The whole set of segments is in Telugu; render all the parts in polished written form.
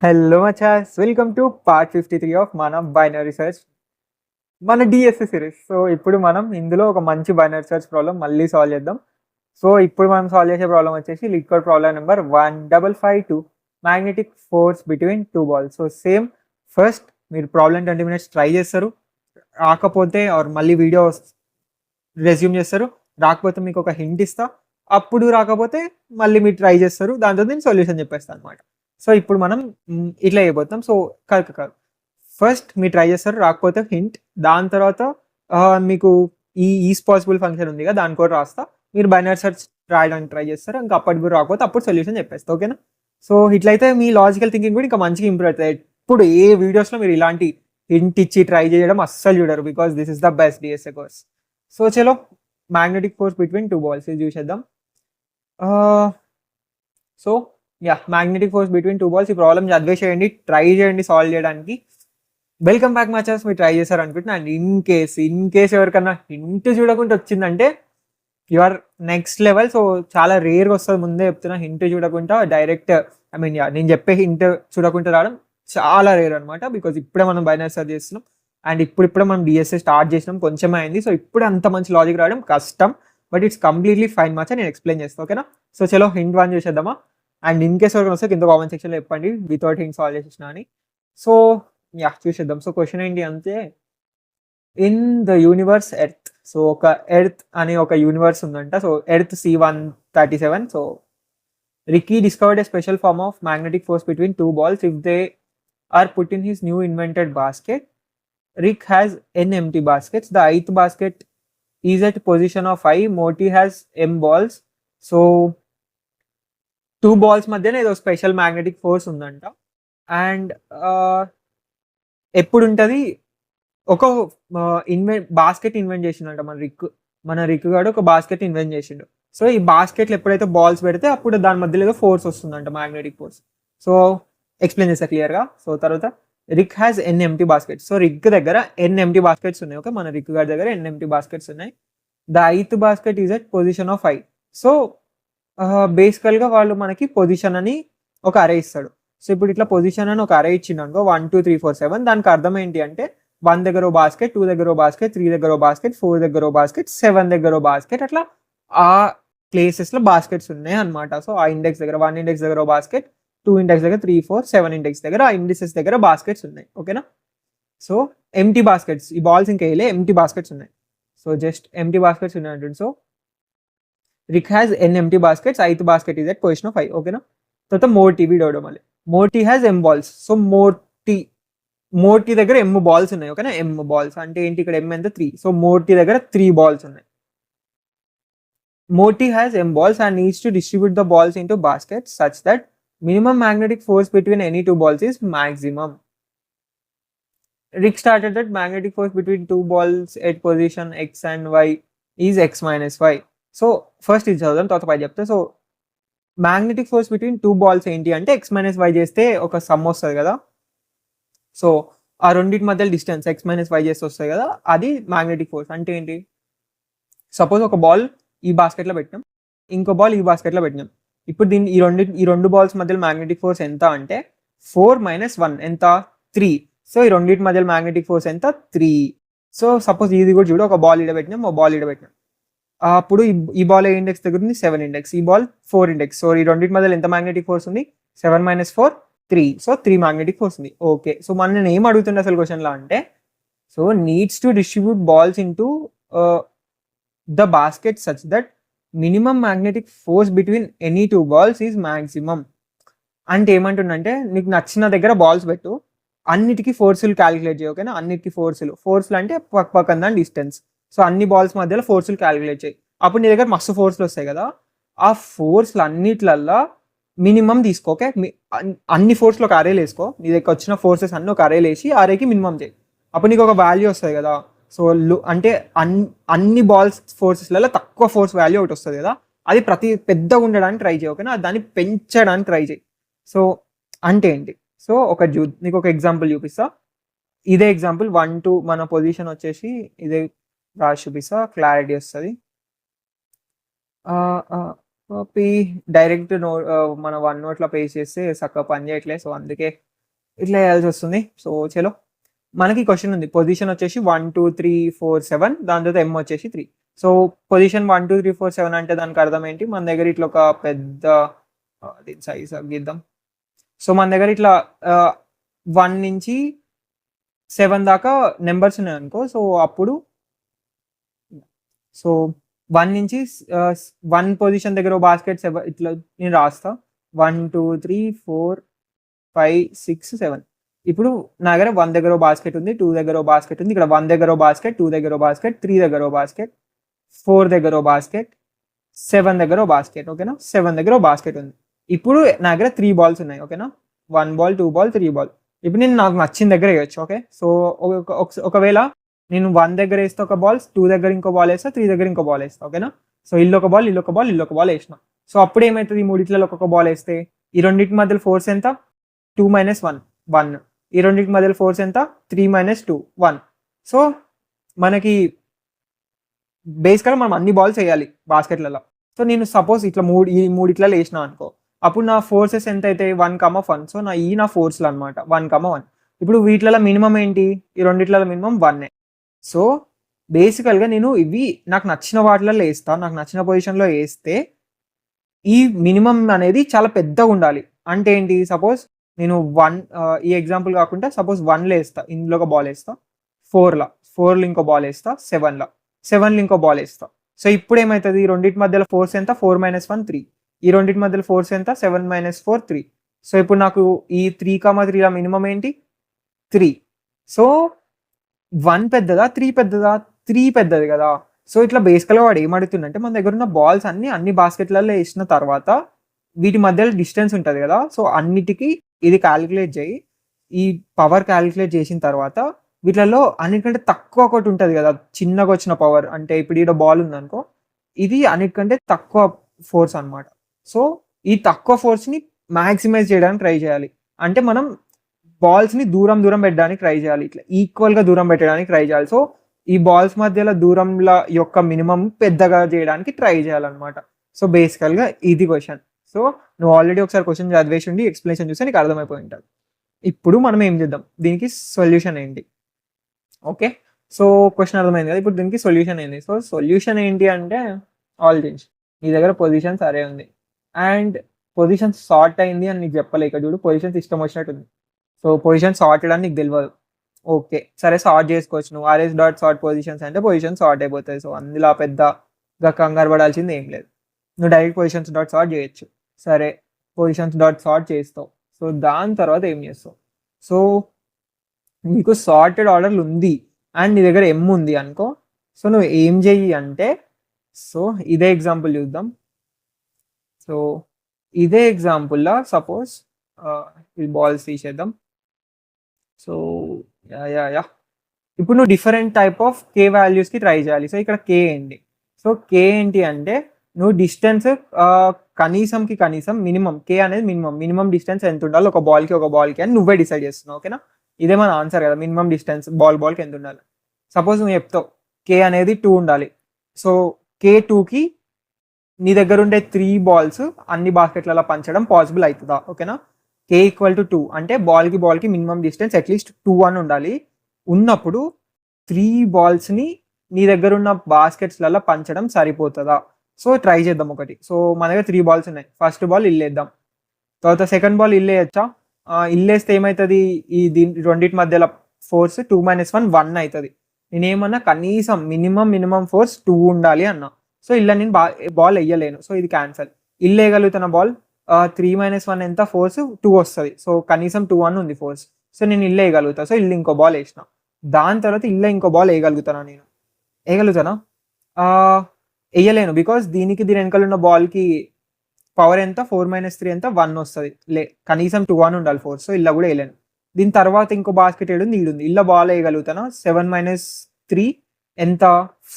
హలో మచాస్, వెల్కమ్ టు పార్ట్ 53 ఆఫ్ మన బైనరీ సెర్చ్, మన డిఎస్సి సిరీస్. సో ఇప్పుడు మనం ఇందులో ఒక మంచి బైనరీ సెర్చ్ ప్రాబ్లం మళ్ళీ సాల్వ్ చేద్దాం. సో ఇప్పుడు మనం సాల్వ్ చేసే ప్రాబ్లం వచ్చేసి LeetCode problem number 1552, magnetic force between two balls. So same first మీరు ప్రాబ్లం 20 minutes ట్రై చేస్తారు, రాకపోతే ఆర్ మళ్ళీ వీడియో రెజ్యూమ్ చేస్తారు, రాకపోతే మీకు ఒక హింట్ ఇస్తా, అప్పుడు రాకపోతే మళ్ళీ మీరు ట్రై చేస్తారు, దాంతో నేను సొల్యూషన్ చెప్పేస్తాను అనమాట. సో ఇప్పుడు మనం ఇట్లా అయిపోతాం. సో కాదు, ఫస్ట్ మీరు ట్రై చేస్తారు, రాకపోతే హింట్, దాని తర్వాత మీకు ఈస్ పాసిబుల్ ఫంక్షన్ ఉంది కదా, దాని కూడా రాస్తా, మీరు బైనరీ సెర్చ్ రాయడానికి ట్రై చేస్తారు, ఇంకా అప్పటి కూడా రాకపోతే అప్పుడు సొల్యూషన్ చెప్పేస్తా, ఓకేనా? సో ఇట్లయితే మీ లాజికల్ థింకింగ్ కూడా ఇంకా మంచిగా ఇంప్రూవ్ అవుతుంది. ఇప్పుడు ఏ వీడియోస్లో మీరు ఇలాంటి హింట్ ఇచ్చి ట్రై చేయడం అస్సలు చూడరు, because this is the best DSA course. So చలో magnetic force between two balls ఇది చూసేద్దాం. So magnetic force between two balls, ఈ ప్రాబ్లం చదివేసేయండి, ట్రై చేయండి సాల్వ్ చేయడానికి. వెల్కమ్ బ్యాక్ మ్యాచెస్, మీరు ట్రై చేశారు అనుకుంటున్నా. అండ్ ఇన్ కేస్ ఎవరికన్నా హింట్ చూడకుండా వచ్చిందంటే you are next level. So చాలా రేర్గా వస్తుంది, ముందే చెప్తున్నా. హింట్ చూడకుండా డైరెక్ట్, నేను చెప్పే హింట్ చూడకుండా రావడం చాలా రేర్ అనమాట, బికాజ్ ఇప్పుడే మనం బైనరీ సెర్చ్ చేస్తున్నాం అండ్ ఇప్పుడే మనం డిఎస్ఏ స్టార్ట్ చేసినాం, కొంచెం అయింది. సో ఇప్పుడే అంత మంచి లాజిక్ రావడం కష్టం, but it's completely fine match, నేను ఎక్స్ప్లెయిన్ చేస్తాను, ఓకేనా? సో చలో హింట్ 1 చూసేద్దామా. అండ్ ఇన్ కేస్ ఎవరికైనా వస్తే కింద కామెంట్ సెక్షన్లో చెప్పండి వితౌట్ హింట్ సాల్వ్ చేసేసిన అని. సో చూసేద్దాం. సో క్వశ్చన్ ఏంటి అంటే, in the universe earth, so ఒక ఎర్త్ అనే ఒక యూనివర్స్ ఉందంట. So earth C137. So Ricky discovered a special form of magnetic force between two balls if they are put in his new invented basket. Rick has n empty baskets. The ith basket is at position of I. Morty has m balls. So two balls మధ్యన ఏదో స్పెషల్ మ్యాగ్నెటిక్ ఫోర్స్ ఉందంట. అండ్ ఎప్పుడు ఉంటుంది, ఒక బాస్కెట్ ఇన్వెంట్ చేసిండంట మన రిక్ గాడు ఒక బాస్కెట్ ఇన్వెంట్ చేసిండు. సో ఈ బాస్కెట్లో ఎప్పుడైతే బాల్స్ పెడితే అప్పుడు దాని మధ్యలో ఏదో ఫోర్స్ వస్తుందంట, మ్యాగ్నెటిక్ ఫోర్స్. సో ఎక్స్ప్లెయిన్ చేస్తా క్లియర్గా. సో తర్వాత Rick has N empty baskets. So Rick దగ్గర ఎన్ ఎంటీ బాస్కెట్స్ ఉన్నాయి, ఓకే? మన రిక్ గారి దగ్గర ఎన్ ఎంటీ బాస్కెట్స్ ఉన్నాయి. The ith basket is at position of i. So బేసికల్గా వాళ్ళు మనకి పొజిషన్ అని ఒక అరే ఇస్తాడు. సో ఇప్పుడు ఇట్లా పొజిషన్ అని ఒక అరే ఇచ్చిండు అనుకో, 1 2 3 4 7. దానికి అర్థం ఏంటి అంటే 1 దగ్గర ఓ బాస్కెట్, 2 దగ్గర ఓ బాస్కెట్, 3 దగ్గర ఓ బాస్కెట్, 4 దగ్గర ఓ బాస్కెట్, 7 దగ్గర ఓ బాస్కెట్, అట్లా ఆ ప్లేసెస్లో బాస్కెట్స్ ఉన్నాయి అనమాట. సో ఆ ఇండెక్స్ దగ్గర 1 ఇండెక్స్ దగ్గర ఓ బాస్కెట్, 2 ఇండెక్స్ దగ్గర 3 4 7 ఇండెక్స్ దగ్గర, ఆ ఇండిసెస్ దగ్గర బాస్కెట్స్ ఉన్నాయి, ఓకేనా? సో ఎంటీ బాస్కెట్స్, ఈ బాల్స్ ఇంకా వేయలే, ఎంటీ బాస్కెట్స్ ఉన్నాయి. సో జస్ట్ ఎంటీ బాస్కెట్స్ ఉన్నాయి అంటుంది. So Rick has N empty baskets, ith basket is at position of i, ఓకేనా? తర్వాత మోర్టీ వీడవడం మళ్ళీ, Morty has M balls. So Morty దగ్గర ఎమ్ బాల్స్ ఉన్నాయి, ఓకేనా? ఎమ్ బాల్స్ అంటే ఏంటి, ఇక్కడ ఎమ్ ఎంత 3. సో మోర్టీ దగ్గర 3 బాల్స్ ఉన్నాయి. Morty has m balls and needs to distribute the balls into baskets such that minimum magnetic force between any two balls is maximum. Rick started that magnetic force between two balls at position x and y is x minus y. So first ఇది చదువుదాం, తర్వాత పై చెప్తా. So magnetic force between two balls ఏంటి అంటే, ఎక్స్ మైనస్ వై చేస్తే ఒక సమ్ వస్తుంది కదా. సో ఆ రెండింటి మధ్య డిస్టెన్స్ ఎక్స్ మైనస్ వై చేస్తే వస్తుంది కదా, అది మ్యాగ్నెటిక్ ఫోర్స్. అంటే ఏంటి, సపోజ్ ఒక బాల్ ఈ బాస్కెట్లో పెట్టినాం, ఇంకో బాల్ ఈ బాస్కెట్లో పెట్టినాం. ఇప్పుడు దీన్ని ఈ రెండు బాల్స్ మధ్యలో మ్యాగ్నెటిక్ ఫోర్స్ ఎంత అంటే 4 - 1 ఎంత 3. సో ఈ రెండింటి మధ్యలో మ్యాగ్నెటిక్ ఫోర్స్ ఎంత 3. సో సపోజ్ ఇది కూడా చూడు, ఒక బాల్ ఇడబెట్టినాం, ఒక బాల్ ఇడబెట్టినాం. అప్పుడు ఈ బాల్ ఏ ఇండెక్స్ దగ్గర ఉంది, 7 ఇండెక్స్, ఈ బాల్ 4 ఇండెక్స్. సో ఈ రెండింటి మధ్యలో ఎంత మ్యాగ్నెటిక్ ఫోర్స్ ఉంది, 7 - 4 3. సో 3 మ్యాగ్నెటిక్ ఫోర్స్ ఉంది, ఓకే. సో నేను ఏం అడుగుతుండే అసలు క్వశ్చన్లో అంటే, so needs to distribute balls into the basket such that minimum magnetic force between any two balls is maximum. అంటే ఏమంటుండంటే, నీకు నచ్చిన దగ్గర బాల్స్ పెట్టు, అన్నిటికీ ఫోర్సులు క్యాలిక్యులేట్ చేయి, ఓకేనా? అన్నిటికీ ఫోర్సులు అంటే పక్కన డిస్టెన్స్. సో అన్ని బాల్స్ మధ్యలో ఫోర్సులు క్యాలిక్యులేట్ చేయి, అప్పుడు నీ దగ్గర మస్తు ఫోర్సులు వస్తాయి కదా. ఆ ఫోర్సులు అన్నిట్లల్లో మినిమం తీసుకో, ఓకే? అన్ని ఫోర్స్లో ఒక అరేలు వేసుకో, నీ దగ్గర వచ్చిన ఫోర్సెస్ అన్ని ఒక అరేలు వేసి అరేకి మినిమం చేయి, అప్పుడు నీకు ఒక వాల్యూ వస్తుంది కదా. సో అంటే అన్ని బాల్స్ ఫోర్సెస్లలో తక్కువ ఫోర్స్ వాల్యూ ఒకటి వస్తుంది కదా, అది పెద్దగా ఉండడానికి ట్రై చేయి, ఓకేనా? దాన్ని పెంచడానికి ట్రై చేయి. సో అంటే ఏంటి, సో నీకు ఒక ఎగ్జాంపుల్ చూపిస్తా. ఇదే ఎగ్జాంపుల్ 1 2 మన పొజిషన్ వచ్చేసి ఇదే రాసి చూపిస్తా, క్లారిటీ వస్తుంది. డైరెక్ట్ మన 1 noteలో పేస్ట్ చేస్తే చక్కగా పని చేయట్లేదు, సో అందుకే ఇట్లా వేయాల్సి వస్తుంది. సో చలో మనకి క్వశ్చన్ ఉంది. పొజిషన్ వచ్చేసి 1 2 3 4 7, దాని తర్వాత m వచ్చేసి 3. సో పొజిషన్ 1 2 3 4 7 అంటే దానికి అర్థం ఏంటి? మన దగ్గర ఇట్లా ఒక పెద్ద దీని సైజ్ గీద్దాం. సో మన దగ్గర ఇట్లా 1 నుంచి 7 దాకా నెంబర్స్ ఉన్నాయనుకో. సో అప్పుడు 1 నుంచి 1 పొజిషన్ దగ్గర బాస్కెట్ ఇట్లా నేను రాస్తా. 1 2 3 4 5 6 7. ఇప్పుడు నా దగ్గర 1 దగ్గర బాస్కెట్ ఉంది, 2 దగ్గర బాస్కెట్ ఉంది, ఇక్కడ 1 దగ్గర బాస్కెట్, 2 దగ్గర బాస్కెట్, 3 దగ్గర బాస్కెట్, 4 దగ్గర బాస్కెట్, 7 దగ్గర బాస్కెట్. ఓకేనా? 7 దగ్గర బాస్కెట్ ఉంది. ఇప్పుడు నా దగ్గర 3 బాల్స్ ఉన్నాయి. ఓకేనా? 1 బాల్, 2 బాల్, 3 బాల్. ఇప్పుడు నేను నాకు నచ్చిన దగ్గర వేయచ్చు. ఓకే, సో ఒకవేళ నేను 1 దగ్గర వేస్తే ఒక బాల్, 2 దగ్గర ఇంకో బాల్ వేస్తా, 3 దగ్గర ఇంకో బాల్ వేస్తా. ఓకేనా? సో ఇల్లు ఒక బాల్, ఇల్లు ఒక బాల్, ఇల్లు ఒక బాల్ వేసిన. సో అప్పుడు ఏమవుతుంది? ఈ మూడిట్లలో ఒక్కొక్క బాల్ వేస్తే ఈ రెండింటి మధ్యలో ఫోర్స్ ఎంత? 2 - 1 1. ఈ రెండింటి మధ్యలో ఫోర్స్ ఎంత? 3 - 2 1. సో మనకి బేసిక్గా మనం అన్ని బాల్స్ వేయాలి బాస్కెట్లలో. సో నేను సపోజ్ ఇట్లా ఈ మూడిట్లలో వేసిన అనుకో, అప్పుడు నా ఫోర్సెస్ ఎంత అయితే 1, 1. సో నా ఫోర్స్లు అనమాట 1, 1. ఇప్పుడు వీటిలలో మినిమం ఏంటి? ఈ రెండిట్లలో మినిమం 1. సో బేసికల్గా నేను ఇవి నాకు నచ్చిన వాటిలలో వేస్తా, నాకు నచ్చిన పొజిషన్లో వేస్తే ఈ మినిమం అనేది చాలా పెద్దగా ఉండాలి. అంటే ఏంటి? సపోజ్ నేను 1 ఈ ఎగ్జాంపుల్ కాకుండా సపోజ్ 1లో వేస్తా, ఇందులో ఒక బాల్ వేస్తా, 4లో ఇంకో బాల్ వేస్తా, 7లో ఇంకో బాల్ వేస్తా. సో ఇప్పుడు ఏమవుతుంది? ఈ రెండింటి మధ్యలో ఫోర్స్ ఎంత? 4 - 1 3. ఈ రెండింటి మధ్యలో ఫోర్స్ ఎంత? 7 - 4 3. సో ఇప్పుడు నాకు ఈ 3, 3 మినిమం ఏంటి? 3. సో 1 పెద్దదా, 3 పెద్దదా? 3 పెద్దది కదా. సో ఇట్లా బేసికల్గా వాడు ఏమడుగుతుందంటే, మన దగ్గర ఉన్న బాల్స్ అన్ని బాస్కెట్లలో వేసిన తర్వాత వీటి మధ్యలో డిస్టెన్స్ ఉంటుంది కదా. సో అన్నిటికీ ఇది క్యాలిక్యులేట్ చేయి. ఈ పవర్ క్యాలిక్యులేట్ చేసిన తర్వాత వీటిలలో అన్నిటికంటే తక్కువ ఒకటి ఉంటుంది కదా, చిన్నగా వచ్చిన పవర్. అంటే ఇప్పుడు ఈడ బాల్ ఉందనుకో, ఇది అన్నిటికంటే తక్కువ ఫోర్స్ అనమాట. సో ఈ తక్కువ ఫోర్స్ని మ్యాక్సిమైజ్ చేయడానికి ట్రై చేయాలి. అంటే మనం బాల్స్ని దూరం పెట్టడానికి ట్రై చేయాలి, ఇట్లా ఈక్వల్గా దూరం పెట్టడానికి ట్రై చేయాలి. సో ఈ బాల్స్ మధ్యలో దూరంల యొక్క మినిమం పెద్దగా చేయడానికి ట్రై చేయాలన్నమాట. సో బేసికల్గా ఇది క్వశ్చన్. సో నువ్వు ఆల్రెడీ ఒకసారి క్వశ్చన్ చదివేసి ఉండి ఎక్స్ప్లెనేషన్ చూస్తే నీకు అర్థమైపోయి ఉంటుంది. ఇప్పుడు మనం ఏం చేద్దాం, దీనికి సొల్యూషన్ ఏంటి? ఓకే, సో క్వశ్చన్ అర్థమైంది కదా. ఇప్పుడు దీనికి సొల్యూషన్ ఏంటి? సో సొల్యూషన్ ఏంటి అంటే ఆలోచించి, నీ దగ్గర పొజిషన్ సరే ఉంది అండ్ పొజిషన్ సార్ట్ అయింది అని నీకు చెప్పలేక చూడు, పొజిషన్ ఇష్టం వచ్చినట్టు ఉంది. సో పొజిషన్ సార్టెడ్ అని నీకు తెలియదు. ఓకే సరే, సార్ట్ చేసుకోవచ్చు నువ్వు. rs.sort పొజిషన్స్ అంటే పొజిషన్ సార్ట్ అయిపోతుంది. సో అందులో పెద్దగా కంగారు పడాల్సింది ఏం లేదు. నువ్వు డైరెక్ట్ పొజిషన్స్.sort చేయొచ్చు. సరే, పొజిషన్స్.sort చేస్తావు. సో దాని తర్వాత ఏం చేస్తావు? సో నీకు సార్టెడ్ ఆర్డర్లు ఉంది అండ్ నీ దగ్గర ఎమ్ ఉంది అనుకో. సో నువ్వు ఏం చెయ్యి అంటే, సో ఇదే ఎగ్జాంపుల్ చూద్దాం. సో ఇదే ఎగ్జాంపుల్లో సపోజ్ ఈ బాల్స్ తీసేద్దాం. సో యా ఇప్పుడు నువ్వు డిఫరెంట్ టైప్ ఆఫ్ కే వాల్యూస్కి ట్రై చేయాలి. సో ఇక్కడ కే ఏంటి? సో కే ఏంటి అంటే నువ్వు డిస్టెన్స్ కనీసం మినిమం, కే అనేది మినిమం డిస్టెన్స్ ఎంత ఉండాలి ఒక బాల్కి అని నువ్వే డిసైడ్ చేస్తున్నావు. ఓకేనా? ఇదే మన ఆన్సర్ కదా, మినిమం డిస్టెన్స్ బాల్కి ఎంత ఉండాలి. సపోజ్ నువ్వు చెప్తావు కే అనేది 2 ఉండాలి. సో కే 2కి నీ దగ్గర ఉండే 3 బాల్స్ అన్ని బాస్కెట్లలో పంచడం పాసిబుల్ అవుతుందా? ఓకేనా? కే = 2 అంటే బాల్కి మినిమం డిస్టెన్స్ అట్లీస్ట్ 2 అని ఉండాలి. ఉన్నప్పుడు 3 బాల్స్ని నీ దగ్గర ఉన్న బాస్కెట్స్లలో పంచడం సరిపోతుందా? సో ట్రై చేద్దాం ఒకటి. సో మన దగ్గర 3 బాల్స్ ఉన్నాయి. ఫస్ట్ బాల్ ఇల్లేద్దాం, తర్వాత సెకండ్ బాల్ ఇల్లేయచ్చా? ఇల్లేస్తే ఏమవుతుంది? రెండింటి మధ్యలో ఫోర్స్ 2 - 1 1 అవుతుంది. నేనేమన్నా కనీసం మినిమం ఫోర్స్ 2 ఉండాలి అన్నా. సో ఇలా నేను బాల్ వేయలేను. సో ఇది క్యాన్సల్. ఇల్లు వేయగలుగుతున్న బాల్ 3 - 1 ఎంత? ఫోర్స్ 2 వస్తుంది. సో కనీసం 2 అని ఉంది ఫోర్స్. సో నేను ఇల్లు వేయగలుగుతా. సో ఇల్లు ఇంకో బాల్ వేసిన. దాని తర్వాత ఇల్లు ఇంకో బాల్ వేయగలుగుతానా? నేను వేయగలుగుతానా? వేయలేను. బికాస్ దీని వెనకాల ఉన్న బాల్కి పవర్ ఎంత? 4 - 3 ఎంత? 1 వస్తుంది. కనీసం 2 అని ఉండాలి ఫోర్స్. సో ఇలా కూడా వేయలేను. దీని తర్వాత ఇంకో బాస్కెట్ ఏడుంది, ఈడుంది. ఇలా బాల్ వేయగలుగుతానా? 7 - 3 ఎంత?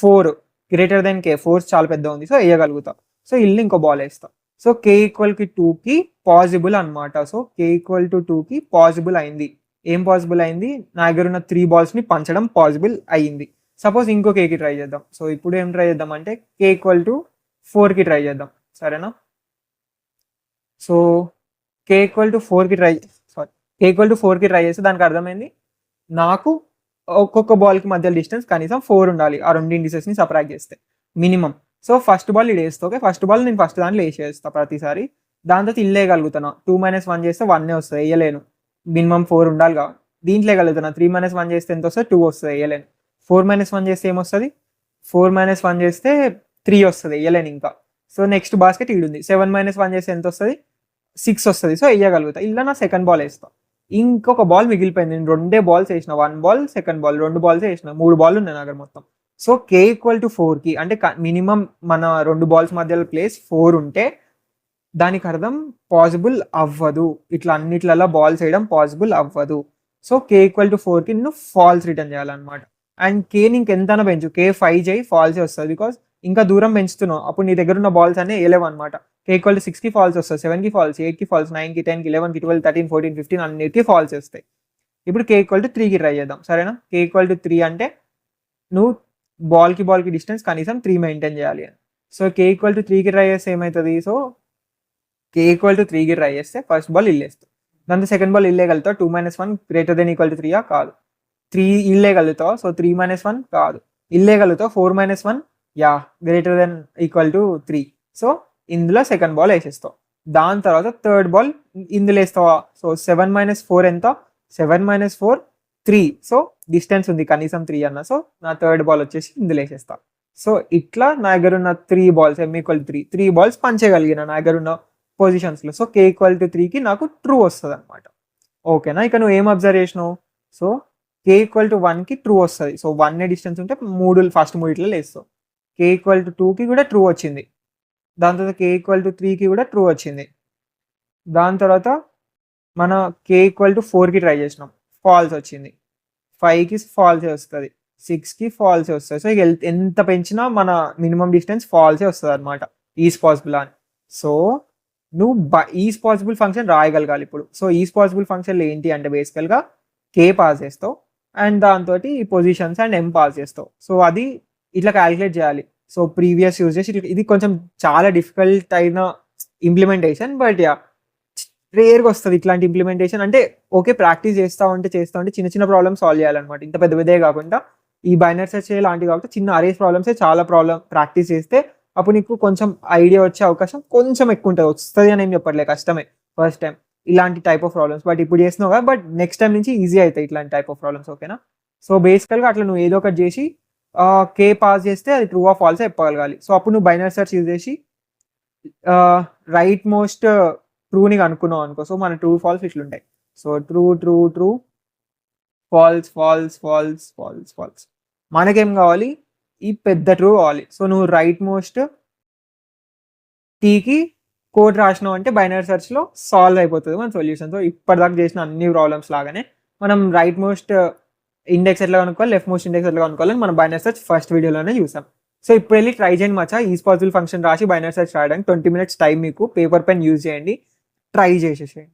4 గ్రేటర్ దెన్ కే. ఫోర్స్ చాలా పెద్ద ఉంది. సో వేయగలుగుతా. సో ఇల్లు ఇంకో బాల్ వేస్తా. సో కే = 2కి పాసిబుల్ అనమాట. సో కే = 2కి పాసిబుల్ అయింది. ఏం పాసిబుల్ అయింది? నా దగ్గర ఉన్న 3 బాల్స్ని పంచడం పాసిబుల్ అయ్యింది. సపోజ్ ఇంకో కేకి ట్రై చేద్దాం. సో ఇప్పుడు ఏం ట్రై చేద్దాం అంటే కే = 4కి ట్రై చేద్దాం. సరేనా? సో కే = 4కి k ఈక్వల్ టు 4కి ట్రై చేస్తే దానికి అర్థమైంది నాకు ఒక్కొక్క బాల్కి మధ్య డిస్టెన్స్ కనీసం 4 ఉండాలి ఆ రెండు ఇండిసెస్ని సపరేట్ చేస్తే మినిమం. సో ఫస్ట్ బాల్ ఇది వేస్తా, ఓకే ఫస్ట్ బాల్ నేను ఫస్ట్ దాంట్లో వేసేస్తా ప్రతిసారి. దాని తర్వాత ఇల్లేయగలుగుతాను 2 - 1 చేస్తే 1 వస్తుంది, వేయలేను. మినిమం 4 ఉండాలిగా. దీంట్లో వేయగలుగుతాను 3 - 1 చేస్తే ఎంత వస్తుంది 2 వస్తుంది, వేయలేను. 4 - 1 చేస్తే ఏమొస్తుంది 4 - 1 చేస్తే 3 వస్తుంది, వేయలేను ఇంకా. సో నెక్స్ట్ బాస్కెట్ ఈడుంది 7 - 1 చేస్తే ఎంత వస్తుంది 6 వస్తుంది, సో వేయగలుగుతా. ఇలా నా సెకండ్ బాల్ వేస్తా. ఇంకొక బాల్ మిగిలిపోయింది, నేను 2 బాల్స్ వేసిన, 1 బాల్ సెకండ్ బాల్ 2 బాల్స్ వేసిన, 3 బాల్ ఉన్నాయి నా దగ్గర మొత్తం. సో k ఈక్వల్ టు 4కి అంటే మినిమం మన 2 బాల్స్ మధ్యలో ప్లేస్ 4 ఉంటే దానికి అర్థం పాసిబుల్ అవ్వదు, ఇట్లా అన్నిట్లలో బాల్స్ వేయడం పాసిబుల్ అవ్వదు. సో k ఈక్వల్ టు 4కి నువ్వు ఫాల్స్ రిటర్న్ చేయాలన్నమాట. అండ్ కేని ఇంకెంతనా పెంచు, k 5 చేయి ఫాల్సే వస్తుంది, బికాస్ ఇంకా దూరం పెంచుతున్నావు అప్పుడు నీ దగ్గర ఉన్న బాల్స్ అన్నీ వేయలేవు అనమాట. k ఈక్వల్ టు 6కి ఫాల్స్ వస్తుంది, 7కి ఫాల్స్, 8కి ఫాల్స్, 9కి, 10కి, 11కి, 12, 13, 14, 15 అన్నిటికీ ఫాల్స్ వస్తాయి. ఇప్పుడు k ఈక్వల్ టు 3కి ట్రై చేద్దాం, సరేనా. k ఈక్వల్ టు 3 అంటే నువ్వు బాల్కి డిస్టెన్స్ కనీసం 3 మెయింటైన్ చేయాలి. సో k ఈక్వల్ టు 3కి ట్రై చేస్తే ఏమవుతుంది, సో k ఈక్వల్ టు 3కి ట్రై చేస్తే ఫస్ట్ బాల్ ఇల్లేస్తావు, దాంతో సెకండ్ బాల్ ఇల్లేయగలుగుతావు. 2 - 1 గ్రేటర్ దెన్ ఈక్వల్ టు 3 కాదు, 3 ఇల్లేయగలుగుతావు. సో 3 - 1 కాదు, ఇల్లేయగలుగుతావు. 4 - 1 greater than equal to 3. So ఇందులో సెకండ్ బాల్ వేసేస్తావు. దాని తర్వాత థర్డ్ బాల్ ఇందులో వేస్తావా. సో 7 - 4 ఎంత, 7 - 4 3. సో డిస్టెన్స్ ఉంది కనీసం 3 అన్న. సో నా థర్డ్ బాల్ వచ్చేసి ఇందులో వేసేస్తా. సో ఇట్లా నా దగ్గర ఉన్న 3 బాల్స్ m ఈక్వల్ 3 బాల్స్ పంచేయగలిగిన నా దగ్గర ఉన్న పొజిషన్స్లో. సో k ఈక్వల్ టు 3కి నాకు ట్రూ వస్తుంది అనమాట. ఓకేనా. ఇక నువ్వు ఏం అబ్జర్వ్ చేసినావు, సో k ఈక్వల్ టు 1కి ట్రూ వస్తుంది. సో 1 డిస్టెన్స్ ఉంటే ఫస్ట్ మూడిట్లో వేస్తావు. k ఈక్వల్ టు 2కి కూడా ట్రూ వచ్చింది. దాని తర్వాత k ఈక్వల్ టు 3కి కూడా ట్రూ వచ్చింది. దాని తర్వాత మన k ఈక్వల్ టు 4కి ట్రై చేసినాం, ఫాల్స్ వచ్చింది. 5కి ఫాల్సే వస్తుంది, 6కి ఫాల్సే వస్తుంది. సో ఇక ఎంత పెంచినా మన మినిమం డిస్టెన్స్ ఫాల్సే వస్తుంది అనమాట, ఈజ్ పాసిబుల్ అని. సో నువ్వు ఈజ్ పాసిబుల్ ఫంక్షన్ రాయగలగాలి ఇప్పుడు. సో ఈజ్ పాసిబుల్ ఫంక్షన్లు ఏంటి అంటే బేసికల్గా k పాస్ చేస్తావు అండ్ దాంతో ఈ పొజిషన్స్ అండ్ m పాస్ చేస్తావు. సో అది ఇట్లా క్యాలిక్యులేట్ చేయాలి. సో ప్రీవియస్ యూజ్ చేసి ఇది కొంచెం చాలా డిఫికల్ట్ అయిన ఇంప్లిమెంటేషన్, బట్ రేర్గా వస్తుంది ఇట్లాంటి ఇంప్లిమెంటేషన్. అంటే ఓకే ప్రాక్టీస్ చేస్తూ ఉంటే చిన్న చిన్న ప్రాబ్లమ్స్ సాల్వ్ చేయాలన్నమాట, ఇంత పెద్దదే కాకుండా. ఈ బైనరీ సెర్చ్ లాంటివి కాకుండా చిన్న అరేస్ ప్రాబ్లమ్సే చాలా ప్రాక్టీస్ చేస్తే అప్పుడు నీకు కొంచెం ఐడియా వచ్చే అవకాశం కొంచెం ఎక్కువ ఉంటుంది. వస్తుంది అని ఏం చెప్పట్లేదు, కష్టమే ఫస్ట్ టైం ఇలాంటి టైప్ ఆఫ్ ప్రాబ్లమ్స్, బట్ ఇప్పుడు చేస్తున్నావు కదా, బట్ నెక్స్ట్ టైం నుంచి ఈజీ అవుతాయి ఇట్లాంటి టైప్ ఆఫ్ ప్రాబ్లమ్స్. ఓకేనా. సో బేసికల్గా అట్లా నువ్వు ఏదో ఒకటి చేసి k పాస్ చేస్తే అది ట్రూ ఆఫ్ ఫాల్స్ చెప్పగలగాలి. సో అప్పుడు నువ్వు బైనరీ సెర్చ్ యూజ్ చేసి రైట్ మోస్ట్ ట్రూని అనుకున్నావు అనుకో. సో మన ట్రూ ఫాల్స్ ఇట్లుంటాయి. So true true true, false false false false false. మనకేం కావాలి, ఈ పెద్ద ట్రూ కావాలి. సో నువ్వు రైట్ మోస్ట్ టీకి కోడ్ రాసినావు అంటే బైనరీ సెర్చ్లో సాల్వ్ అయిపోతుంది మన సొల్యూషన్. సో ఇప్పటిదాకా చేసిన అన్ని ప్రాబ్లమ్స్ లాగానే మనం రైట్ మోస్ట్ ఇండెక్స్ ఎట్లా కనుక్కోవాలి, లెఫ్ట్ మోస్ట్ ఇండెక్స్ ఎట్లా కనుక్కోవాలని మనం బైనరీ సెర్చ్ ఫస్ట్ వీడియోలోనే చూసాం. సో ఇప్పుడు వెళ్ళి ట్రై చేయండి మచ్చా, ఈజ్ పాసిబుల్ ఫంక్షన్ రాసి బైనరీ సెర్చ్ రాయడానికి 20 minutes టైం మీకు, పేపర్ పెన్ యూజ్ చేయండి, ట్రై చేసేసేయండి.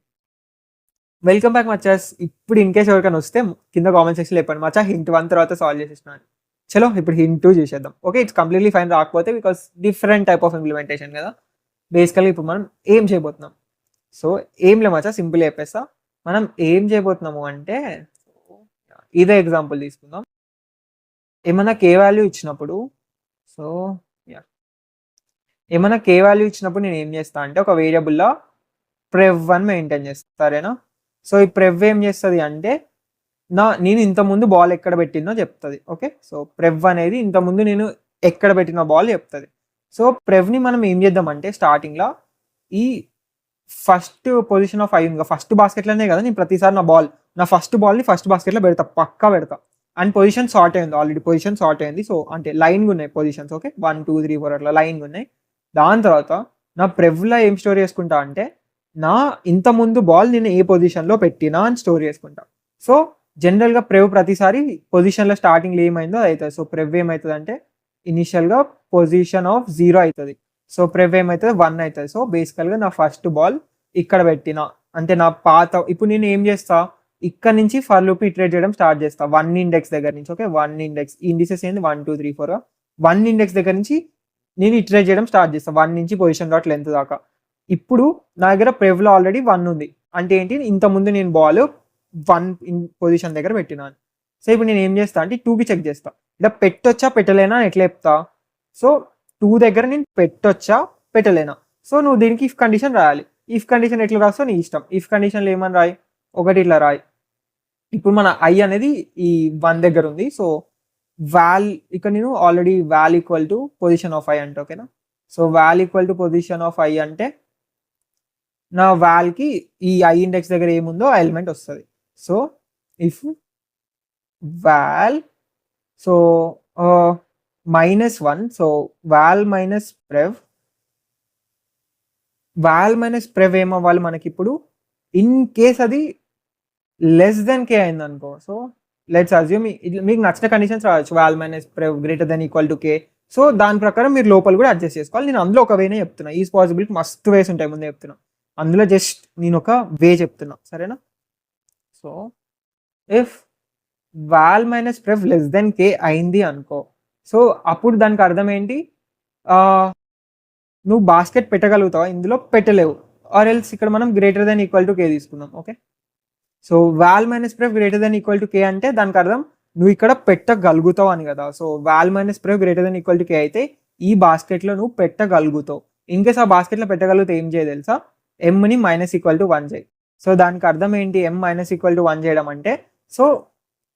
వెల్కమ్ బ్యాక్ మచ్చాస్. ఇప్పుడు ఇన్ కేస్ ఎవరికైనా వస్తే కింద కామెంట్ సెక్షన్లో చెప్పండి మచ్చా హింట్ 1 తర్వాత సాల్వ్ చేసేసినాను. చలో ఇప్పుడు హింట్ 2 చేసేద్దాం. ఓకే ఇట్స్ కంప్లీట్లీ ఫైన్ రాకపోతే, because different type of implementation కదా. బేసికల్గా ఇప్పుడు మనం ఏం చేయబోతున్నాం, సో ఏం లే మచ్చా సింపుల్ చెప్పేస్తా. మనం ఏం చేయబోతున్నాము అంటే ఇదే ఎగ్జాంపుల్ తీసుకుందాం. ఏమన్నా k వాల్యూ ఇచ్చినప్పుడు, సో ఏమన్నా k వాల్యూ ఇచ్చినప్పుడు నేను ఏం చేస్తా అంటే ఒక వేరియబుల్లో prev1 మెయింటైన్ చేస్తా, సరేనా. సో ఈ prev ఏం చేస్తుంది అంటే నేను ఇంతకుముందు బాల్ ఎక్కడ పెట్టినో చెప్తుంది. ఓకే సో prev అనేది ఇంతకుముందు నేను ఎక్కడ పెట్టిన బాల్ చెప్తుంది. సో ప్రెవ్ని మనం ఏం చేద్దామంటే స్టార్టింగ్లో ఈ ఫస్ట్ పొజిషన్ ఆఫ్ 5 ఫస్ట్ బాస్కెట్లోనే కదా నేను ప్రతిసారి నా ఫస్ట్ బాల్ని ఫస్ట్ బాస్కెట్లో పెడతా, పక్కా పెడతా. అండ్ పొజిషన్ సార్ట్ అయింది, ఆల్రెడీ పొజిషన్ సార్ట్ అయింది. సో అంటే లైన్గా ఉన్నాయి పొజిషన్స్, ఓకే 1 2 3 4 అట్లా లైన్గా ఉన్నాయి. దాని తర్వాత నా ప్రెవ్లో ఏం స్టోర్ చేసుకుంటా అంటే నా ఇంతకుముందు బాల్ నేను ఏ పొజిషన్లో పెట్టినా అని స్టోర్ చేసుకుంటా. సో జనరల్గా ప్రెవ్ ప్రతిసారి పొజిషన్లో స్టార్టింగ్లో ఏమైందో అది అవుతుంది. సో ప్రెవ్ ఏమవుతుంది అంటే ఇనిషియల్గా పొజిషన్ ఆఫ్ 0 అవుతుంది. సో ప్రెవ్ ఏమవుతుంది 1 అవుతుంది. సో బేసికల్గా నా ఫస్ట్ బాల్ ఇక్కడ పెట్టిన అంటే నా పాత, ఇప్పుడు నేను ఏం చేస్తా ఇక్కడ నుంచి ఫర్ లూప్ ఇటరేట్ చేయడం స్టార్ట్ చేస్తా 1 ఇండెక్స్ దగ్గర నుంచి. ఓకే 1 ఇండెక్స్ ఇండిసెస్ ఏంది 1 2 3 4 1 ఇండెక్స్ దగ్గర నుంచి నేను ఇటరేట్ చేయడం స్టార్ట్ చేస్తా 1 నుంచి పొజిషన్ .length దాకా. ఇప్పుడు నా దగ్గర ప్రెవ్లో ఆల్రెడీ 1 ఉంది అంటే ఏంటి, ఇంతకుముందు నేను బాల్ 1 పొజిషన్ దగ్గర పెట్టినాను. సో ఇప్పుడు నేను ఏం చేస్తా అంటే 2కి చెక్ చేస్తా, ఇలా పెట్టొచ్చా పెట్టలేనా అని ఎట్లా చెప్తా. సో 2 దగ్గర నేను పెట్టొచ్చా పెట్టలేనా. సో నువ్వు దీనికి ఇఫ్ కండిషన్ రాయాలి. ఇఫ్ కండిషన్ ఎట్లా రాస్తావు నీ ఇష్టం. ఇఫ్ కండిషన్లో ఏమని రాయి, ఒకటి ఇట్లా రాయి. ఇప్పుడు మన ఐ అనేది ఈ 1 దగ్గర ఉంది. సో వాల్ ఇక్కడ నేను already wall equal to position of I అంటే ఓకేనా. So wall equal to position of I అంటే నా వాల్కి ఈ ఐ ఇండెక్స్ దగ్గర ఏముందో ఆ ఎలిమెంట్ వస్తుంది. So if val so -1, so val minus prev, val minus prev ఏమవ్వాలి మనకి ఇప్పుడు, ఇన్ కేస్ అది లెస్ దెన్ కే అయింది అనుకో. సో లెట్స్ అజ్యూమ్ మీకు నచ్చిన కండిషన్స్ రావచ్చు, val minus prev greater than equal to K. So దాని ప్రకారం మీరు లోపల కూడా అడ్జస్ట్ చేసుకోవాలి. నేను అందులో ఒక వేనే చెప్తున్నా, ఈజ్ పాసిబిలిటీ మస్తు వేస్ ఉంటాయి ముందే చెప్తున్నా, అందులో జస్ట్ నేను ఒక వే చెప్తున్నా సరేనా. So if val minus prev less than K అయింది అనుకో, సో అప్పుడు దానికి అర్థం ఏంటి, నువ్వు బాస్కెట్ పెట్టగలుగుతావా, ఇందులో పెట్టలేవు. ఆర్ ఎల్స్ ఇక్కడ మనం greater than equal to K తీసుకుందాం okay. So val minus prev greater than equal to K అంటే దానికి అర్థం నువ్వు ఇక్కడ పెట్టగలుగుతావు అని కదా. So val minus prev greater than equal to K అయితే ఈ బాస్కెట్లో నువ్వు పెట్టగలుగుతావు. ఇన్ కేస్ ఆ బాస్కెట్లో పెట్టగలిగితే ఏం చేయ తెలుసా, ఎమ్ని -1 చేయి. సో దానికి అర్థం ఏంటి, m-1 చేయడం అంటే, సో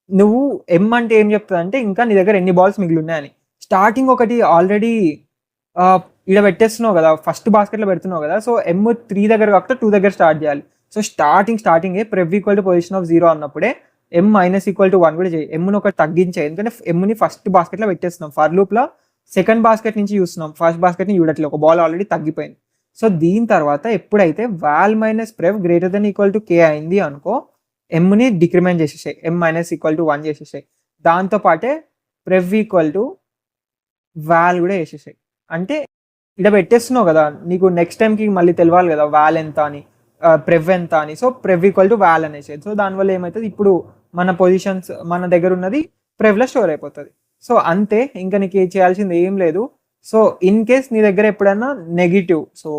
నువ్వు ఎం అంటే ఏం చెప్తుంది అంటే ఇంకా నీ దగ్గర ఎన్ని బాల్స్ మిగిలి ఉన్నాయని. స్టార్టింగ్ ఒకటి ఆల్రెడీ ఇక్కడ పెట్టేస్తున్నావు కదా, ఫస్ట్ బాస్కెట్లో పెడుతున్నావు కదా. సో M3 దగ్గర కాకుండా 2 దగ్గర స్టార్ట్ చేయాలి. సో స్టార్టింగే prev equal to position of 0 అన్నప్పుడే m-1 కూడా చేయి. ఎమ్ను ఒకటి తగ్గించే, ఎందుకంటే ఎమ్ని ఫస్ట్ బాస్కెట్లో పెట్టేస్తున్నాం. ఫర్ లూప్లో సెకండ్ బాస్కెట్ నుంచి చూస్తున్నాం, ఫస్ట్ బాస్కెట్ని చూడట్లేదు, ఒక బాల్ ఆల్రెడీ తగ్గిపోయింది. సో దీని తర్వాత ఎప్పుడైతే val minus prev greater than equal to K అయింది అనుకో, ఎమ్ని డిక్రిమెంట్ చేసేసాయి, m-1 చేసేసాయి. దాంతోపాటే ప్రెవ్ ఈక్వల్ టు వాల్ కూడా వేసేసాయి. అంటే ఇక్కడ పెట్టేస్తున్నావు కదా, నీకు నెక్స్ట్ టైంకి మళ్ళీ తెలియాలి కదా వాల్ ఎంత అని, ప్రెవ్ ఎంత అని. సో ప్రెవ్ ఈక్వల్ టు వాల్ అనేసి. సో దానివల్ల ఏమవుతుంది, ఇప్పుడు మన పొజిషన్స్ మన దగ్గర ఉన్నది ప్రెవ్లో స్టోర్ అయిపోతుంది. సో అంతే, ఇంకా నీకు చేయాల్సింది ఏం లేదు. సో ఇన్ కేస్ నీ దగ్గర ఎప్పుడైనా నెగిటివ్, సో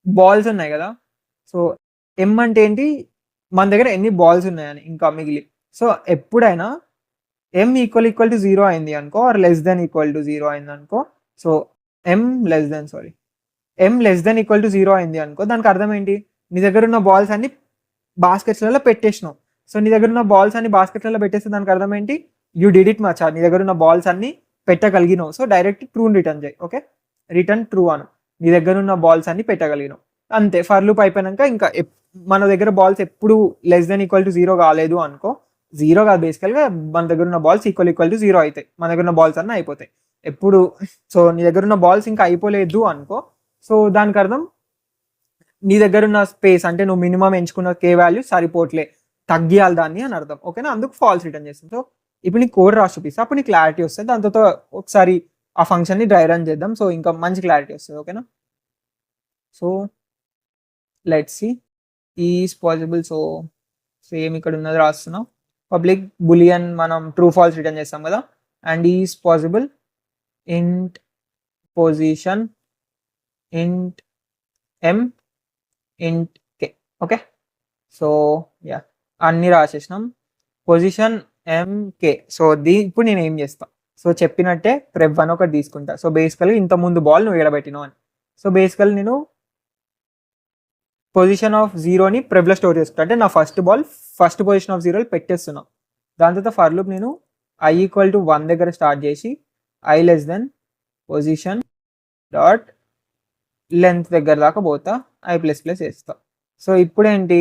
బాల్స్ ఉన్నాయి కదా, సో ఎం అంటే ఏంటి, మన దగ్గర ఎన్ని బాల్స్ ఉన్నాయని ఇంకా మిగిలి. సో ఎప్పుడైనా m ఈక్వల్ టు 0 అయింది అనుకో, or less than equal to 0 అయింది అనుకో, so m less than equal to 0 అయింది అనుకో, దానికి అర్థం ఏంటి, నీ దగ్గర ఉన్న బాల్స్ అన్ని బాస్కెట్స్లలో పెట్టేసినావు. సో నీ దగ్గర ఉన్న బాల్స్ అన్ని బాస్కెట్లలో పెట్టేస్తే దానికి అర్థం ఏంటి, యూ డిడ్ ఇట్ మచా, నీ దగ్గర ఉన్న బాల్స్ అన్ని పెట్టగలిగినావు. సో డైరెక్ట్ ట్రూని రిటర్న్ చేయి ఓకే, రిటర్న్ ట్రూ అను, నీ దగ్గర ఉన్న బాల్స్ అన్ని పెట్టగలిగినావు. అంతే, ఫర్ లూప్ అయిపోయినాక ఇంకా మన దగ్గర బాల్స్ ఎప్పుడు లెస్ దెన్ ఈక్వల్ టు 0 కాలేదు అనుకో, 0 కాదు బేసికల్గా, మన దగ్గర ఉన్న బాల్స్ ఈక్వల్ టు 0 అవుతాయి, మన దగ్గర ఉన్న బాల్స్ అన్నీ అయిపోతాయి ఎప్పుడు. సో నీ దగ్గర ఉన్న బాల్స్ ఇంకా అయిపోలేదు అనుకో, సో దానికి అర్థం నీ దగ్గర ఉన్న స్పేస్ అంటే నువ్వు మినిమం ఎంచుకున్న కే వాల్యూ సరిపోట్లే, తగ్గియాలి దాన్ని అని అర్థం ఓకేనా. అందుకు ఫాల్స్ రిటర్న్ చేస్తాం. సో ఇప్పుడు నీ కోడ్ రాసి చూపిస్తా, అప్పుడు నీ క్లారిటీ వస్తుంది. దాంతో ఒకసారి ఆ ఫంక్షన్ని డ్రై రన్ చేద్దాం, సో ఇంకా మంచి క్లారిటీ వస్తుంది ఓకేనా. So let's see is possible. So same ఇక్కడ ఉన్నది రాస్తున్నాం, పబ్లిక్ బులియన్ మనం ట్రూ ఫాల్స్ రిటర్న్ చేస్తాం కదా, అండ్ ఈజ్ పాసిబుల్ ఇంట్ పొజిషన్ ఇంట్ m ఇంట్ k ఓకే. సో యా అన్ని రాసేసినాం, పొజిషన్ mk. సో ఇప్పుడు నేను ఏం చేస్తా, సో చెప్పినట్టే ప్రెవ్ 1 ఒకటి తీసుకుంటా. సో బేసికల్గా ఇంత ముందు బాల్ నువ్వు ఎడబెట్టినావు అని, సో బేసికల్ నేను పొజిషన్ ఆఫ్ 0ని ప్రెవ్లో స్టోర్ చేసుకుంటా, అంటే నా first ball first position of 0 పెట్టేస్తున్నాం. దాని తర్వాత ఫర్ లూప్ నేను i ఈక్వల్ టు 1 దగ్గర స్టార్ట్ చేసి i less than position dot length దగ్గర దాకా పోతా, i++ వేస్తా. సో ఇప్పుడు ఏంటి,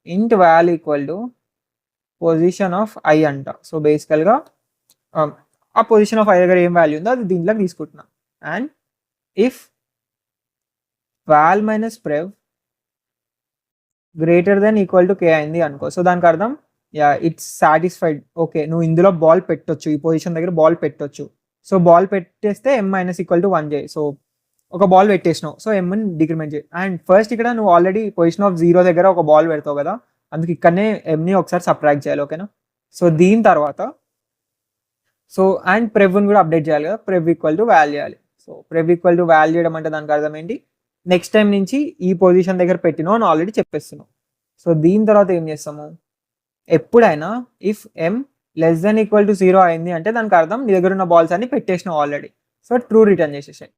ఇంట్ wall equal to position of i అంట. సో బేసికల్గా ఆ పొజిషన్ ఆఫ్ i దగ్గర ఏం వాల్యూ ఉందో అది దీంట్లోకి తీసుకుంటున్నా. And if val minus prev greater than equal to K అయింది అనుకో, సో దానికి అర్థం యా ఇట్స్ సాటిస్ఫైడ్, ఓకే నువ్వు ఇందులో బాల్ పెట్టొచ్చు, ఈ పొజిషన్ దగ్గర బాల్ పెట్టొచ్చు. సో బాల్ పెట్టేస్తే m-1 చేయి. సో ఒక బాల్ పెట్టేసినావు, సో mని డిక్రిమెంట్ చేయి. అండ్ ఫస్ట్ ఇక్కడ నువ్వు ఆల్రెడీ పొజిషన్ ఆఫ్ 0 దగ్గర ఒక బాల్ పెడతావు కదా, అందుకు ఇక్కడనే mని ఒకసారి సబ్ట్రాక్ట్ చేయాలి ఓకేనా. సో దీని తర్వాత సో అండ్ ప్రెవ్ని కూడా అప్డేట్ చేయాలి కదా, ప్రెవ్ ఈక్వల్ టు వాల్ చేయాలి. సో ప్రెవ్ ఈక్వల్ టు వాల్ చేయడం అంటే దానికి అర్థం ఏంటి, నెక్స్ట్ టైం నుంచి ఈ పొజిషన్ దగ్గర పెట్టినావు అని ఆల్రెడీ చెప్పేస్తున్నావు. సో దీని తర్వాత ఏం చేస్తాము, ఎప్పుడైనా if m less than equal to 0 అయింది అంటే దానికి అర్థం నీ దగ్గర ఉన్న బాల్స్ అన్ని పెట్టేసినావు ఆల్రెడీ. సో ట్రూ రిటర్న్ చేసేసాయి.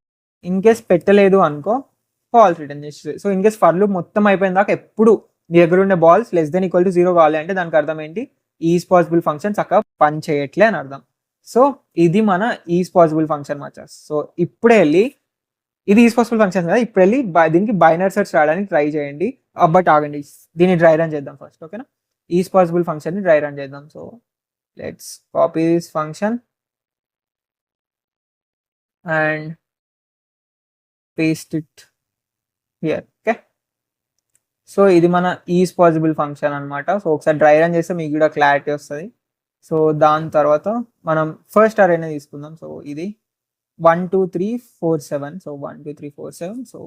ఇన్ కేస్ పెట్టలేదు అనుకో ఫాల్స్ రిటర్న్ చేసేసాయి. So in case for loop మొత్తం అయిపోయిన దాకా ఎప్పుడు నీ దగ్గర ఉండే balls less than equal to 0 కావాలి అంటే దానికి అర్థం ఏంటి, ఈజ్ పాసిబుల్ ఫంక్షన్ చక్కగా పని చేయట్లే అని అర్థం. సో ఇది మన ఈజ్ పాసిబుల్ ఫంక్షన్ మచాస్. సో ఇప్పుడే వెళ్ళి ఇది ఈజ్ పాసిబుల్ ఫంక్షన్ కదా, ఇప్పుడు వెళ్ళి దీనికి బైనరీ సెర్చ్ రాయడానికి ట్రై చేయండి. బట్ ఆగండి, దీన్ని డ్రై రన్ చేద్దాం ఫస్ట్. ఓకేనా, ఈజ్ పాసిబుల్ ఫంక్షన్ని డ్రై రన్ చేద్దాం. So let's copy this function and paste it here. Okay, so ఇది మన ఈజ్ పాసిబుల్ ఫంక్షన్ అనమాట. సో ఒకసారి డ్రై రన్ చేస్తే మీకు కూడా క్లారిటీ వస్తుంది. సో దాని తర్వాత మనం ఫస్ట్ అరేనే తీసుకుందాం. సో ఇది 1 2 3 4 7. సో 1 2 3 4 7. సో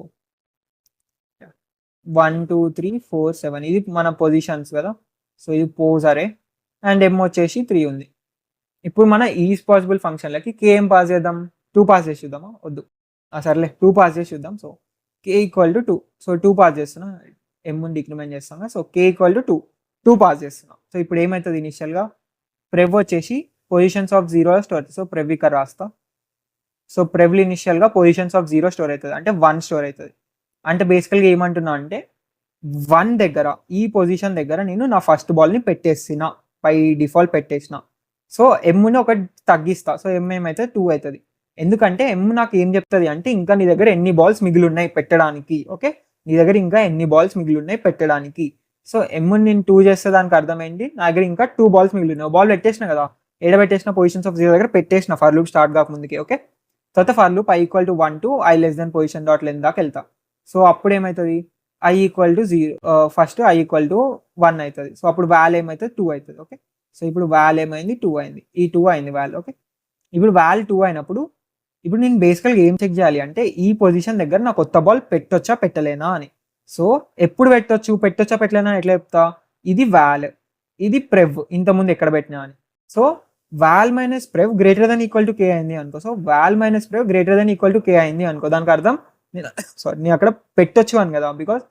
1 2 3 4 7 ఇది మన పొజిషన్స్ కదా. సో ఇది పోజ్ అరే అండ్ m వచ్చేసి 3 ఉంది. ఇప్పుడు మన ఈజ్ పాసిబుల్ ఫంక్షన్లకి k ఏం పాస్ చేద్దాం, 2 పాస్ చేసి చూద్దామా, వద్దు సర్లే 2 పాస్ చేసి చూద్దాం. So k equal to 2. So 2 pass చేస్తున్నా, m డిక్రిమెంట్ చేస్తాం. So k equal to 2 pass చేస్తున్నాం. సో ఇప్పుడు ఏమవుతుంది, ఇనిషియల్గా ప్రెవ్ వచ్చేసి పొజిషన్స్ ఆఫ్ 0 స్టోర్ అవుతుంది. సో ప్రెవ్ ఇక్కడ రాస్తా. సో ప్రెవ్లు ఇనిషియల్గా పొజిషన్స్ ఆఫ్ 0 స్టోర్ అవుతుంది, అంటే 1 స్టోర్ అవుతుంది. అంటే బేసికల్గా ఏమంటున్నా అంటే 1 దగ్గర ఈ పొజిషన్ దగ్గర నేను నా ఫస్ట్ బాల్ని పెట్టేసిన, బై డిఫాల్ట్ పెట్టేసిన. సో ఎమ్ని ఒకటి తగ్గిస్తా. సో ఎమ్ ఏమైతే 2 అవుతుంది. ఎందుకంటే ఎమ్ నాకు ఏం చెప్తుంది అంటే ఇంకా నీ దగ్గర ఎన్ని బాల్స్ మిగిలి ఉన్నాయి పెట్టడానికి. ఓకే, నీ దగ్గర ఇంకా ఎన్ని బాల్స్ మిగిలి ఉన్నాయి పెట్టడానికి. సో ఎమ్ నేను 2 చేస్తే దానికి అర్థం ఏంటి, నా దగ్గర ఇంకా 2 బాల్స్ మిగిలి ఉన్నాయి. బాల్ పెట్టేసిన కదా, ఏడ పెట్టేసిన పొజిషన్స్ ఆఫ్ 0 దగ్గర పెట్టేసిన ఫర్ లూప్ స్టార్ట్ కాకముందుకి. ఓకే, తర్వాత for loop i equal to 1 to i less than position dot len దాకా వెళ్తా. సో అప్పుడు ఏమవుతుంది, i equal to 0 first i equal to 1 అవుతుంది. సో అప్పుడు వాల్ ఏమవుతుంది 2 అవుతుంది. ఓకే, సో ఇప్పుడు వాల్ ఏమైంది 2 అయింది, ఈ 2 అయింది వాల్. ఓకే, ఇప్పుడు వాల్ 2 అయినప్పుడు ఇప్పుడు నేను బేసికల్గా ఏం చెక్ చేయాలి అంటే ఈ పొజిషన్ దగ్గర నా కొత్త బాల్ పెట్టొచ్చా పెట్టలేనా అని. సో ఎప్పుడు పెట్టొచ్చా పెట్టలేనా ఎట్లా చెప్తా, ఇది వాల్, ఇది ప్రెవ్, ఇంతకుముందు ఎక్కడ పెట్టినా అని. So val minus prev greater than equal to K అయింది అనుకో. So val minus prev greater than equal to K అయింది అనుకో, దానికి అర్థం నేను అక్కడ పెట్టొచ్చు అని కదా. Because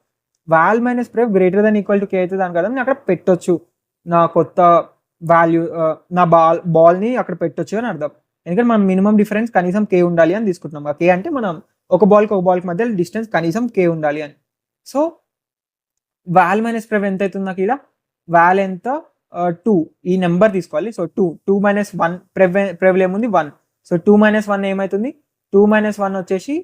val minus prev greater than equal to K అయితే దానికి అర్థం నేను అక్కడ పెట్టొచ్చు, నా కొత్త వాల్యూ నా బాల్ని అక్కడ పెట్టొచ్చు అని అర్థం. ఎందుకంటే మనం మినిమం డిఫరెన్స్ కనీసం కే ఉండాలి అని తీసుకుంటున్నాం. కే అంటే మనం ఒక బాల్కి మధ్య డిస్టెన్స్ కనీసం కే ఉండాలి అని. సో వాల్ మైనస్ ప్రెవ్ ఎంత అవుతుంది నాకు, ఇలా వాల్ ఎంత 2, ఈ నెంబర్ తీసుకోవాలి. సో 2 మైనస్ 1 ప్రెవ్లు ఏముంది 1. సో 2 మైనస్ 1 ఏమవుతుంది, 2 మైనస్ 1 వచ్చేసి